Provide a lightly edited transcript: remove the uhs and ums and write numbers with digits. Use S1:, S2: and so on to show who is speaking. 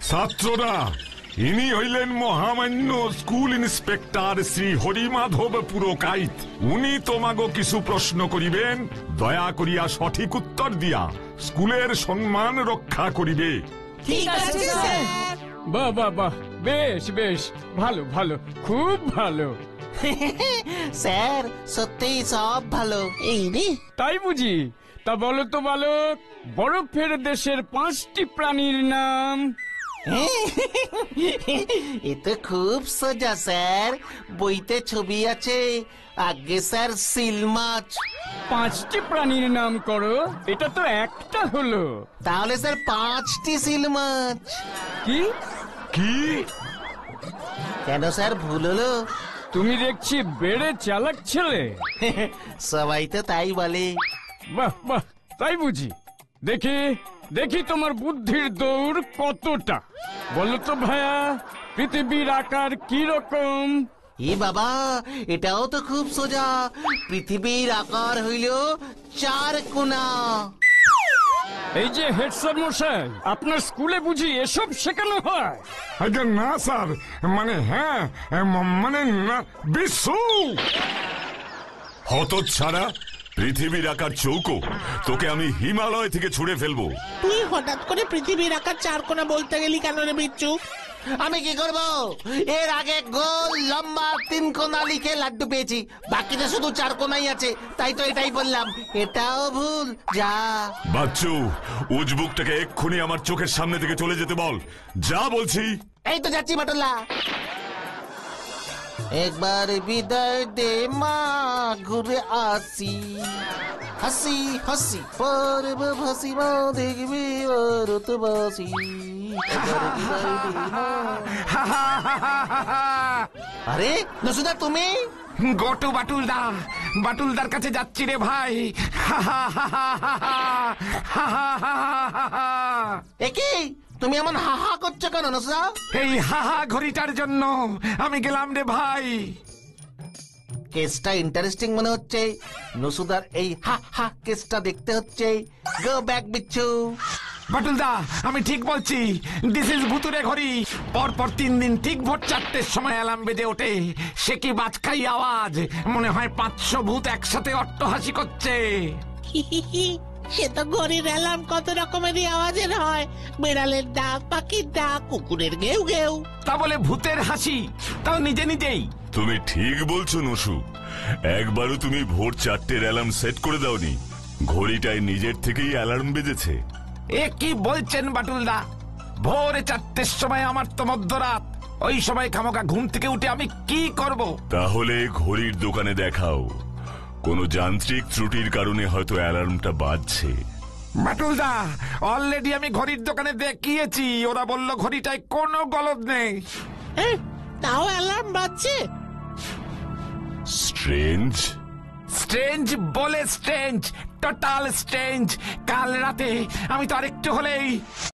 S1: ছাত্ররা, ইনি হইলেন মহামান্য স্কুল ইন্সপেক্টর শ্রী হরিমাধব পুরকাইত। উনি তোমাগো কিছু প্রশ্ন করিবেন, দয়া করিয়া সঠিক উত্তর দিয়া স্কুলের সম্মান রক্ষা করিবে।
S2: ঠিক আছে স্যার।
S3: বাহ বাহ বাহ, বেশ বেশ, ভালো ভালো, খুব ভালো।
S2: স্যার সত্যিই সব ভালো। এই রে,
S3: তাই বুঝি? তা বলো তো বালক, বরফের দেশের 5টি প্রাণীর নাম।
S2: এ তো খুব সোজা স্যার, বইতে ছবি আছে। আগে স্যার, সিল মাছ।
S3: 5টি প্রাণীর নাম করো, এটা তো একটা হলো।
S2: তাহলে স্যার 5টি সিল মাছ।
S3: কি
S1: কি?
S2: কেন স্যার, ভুল হলো?
S3: তুমি দেখছি বেড়ে চালাক ছেলে।
S2: সবাই তো তাই বলে।
S3: বাহ বাহ, তাই বুঝি? দেখি দেখি তোমার বুদ্ধির দৌড় কতটা। বলো তো ভাইয়া, পৃথিবীর আকার কি রকম?
S2: এ বাবা, এটাও তো খুব সোজা। পৃথিবীর আকার হইল 4 কোনা।
S3: এই যে হেড স্যার মশাই, আপনার স্কুলে বুঝি এসব শেখানো হয়?
S1: আগে না স্যার, মানে হ্যাঁ, মানে না। বিশু হতচ্ছাড়া, পৃথিবীর আকার চৌকো, তোকে আমি হিমালয় থেকে ছুঁড়ে ফেলবো।
S4: তুই হঠাৎ করে পৃথিবীর আকার 4 কোনা বলতে গেলি কেন রে বিচ্ছু?
S2: আমি কি করব? এর আগে গোল লম্বা 3 কোনা লিখে লাড্ডু পেয়েছি, বাকিটা শুধু 4 কোনাই আছে, তাই তো এটাই বললাম। এটাও ভুল। যা
S1: বাচ্চু, উজবুকটাকে এক্ষুনি আমার চোখের সামনে থেকে চলে যেতে বল। যা বলছি।
S2: এই তো যাচ্ছি বাটুল্লা। একবার বিদায় দে মা, ঘুরে আসি। হাসি হাসি পরব হাসি মা, দেখবি রত বাসি। আরে নসুদা, তুমি?
S5: গটু বাটুলদার কাছে যাচ্ছি রে ভাই।
S2: একি তুমি এমন হাহা করছো কেন নসুদা?
S5: এই হাহা ঘড়িটার জন্য আমি গেলাম রে ভাই।
S2: কেসটা ইন্টারেস্টিং মনে হচ্ছে। নসুদার এই হা হা কেসটা দেখতে হচ্ছে। গো ব্যাক বিচ্ছু।
S5: বাটুলদা, আমি ঠিক বলছি, দিস ইজ ভুতুরে ঘড়ি। পরপর 3 দিন ঠিক ভোর 4টের সময় অ্যালার্ম বেজে ওঠে। সে কি বাজখাই আওয়াজ! মনে হয় 500 ভূত একসাথে অট্টহাসি করছে।
S4: সে তো ঘড়ির অ্যালার্ম কত রকমেরই আওয়াজের হয়। বিড়ালের ডাক, পাখির ডাক, কুকুরের ঘেউ ঘেউ।
S5: তা বলে ভূতের হাসি, তাও নিজে নিজেই।
S1: তুমি ঠিক বলছো নসু, একবারও তুমি ভোর 4টের অ্যালার্ম সেট করে দাওনি, ঘড়িটায় নিজের থেকেই অ্যালার্ম বেজেছে।
S5: এ কি বলছেন বাটুলদা? ভোরে 4টের সময় আমার তো মধ্যরাত। ওই সময় খামোকা ঘুম থেকে উঠে আমি কি করব?
S1: তাহলে ঘড়ির দোকানে দেখাও, কোনো যান্ত্রিক ত্রুটির কারণে হয়তো অ্যালার্মটা বাজছে।
S5: বাটুলদা, অলরেডি আমি ঘড়ির দোকানে দেখিয়েছি, ওরা বলল ঘড়িটায় কোনো গলদ নেই।
S4: তাও অ্যালার্ম বাজছে।
S1: স্ট্রেঞ্জ।
S5: স্ট্রেঞ্জ বলে স্ট্রেঞ্জ, টোটাল স্ট্রেঞ্জ। কাল রাতে আমি তো আরেকটু হলেই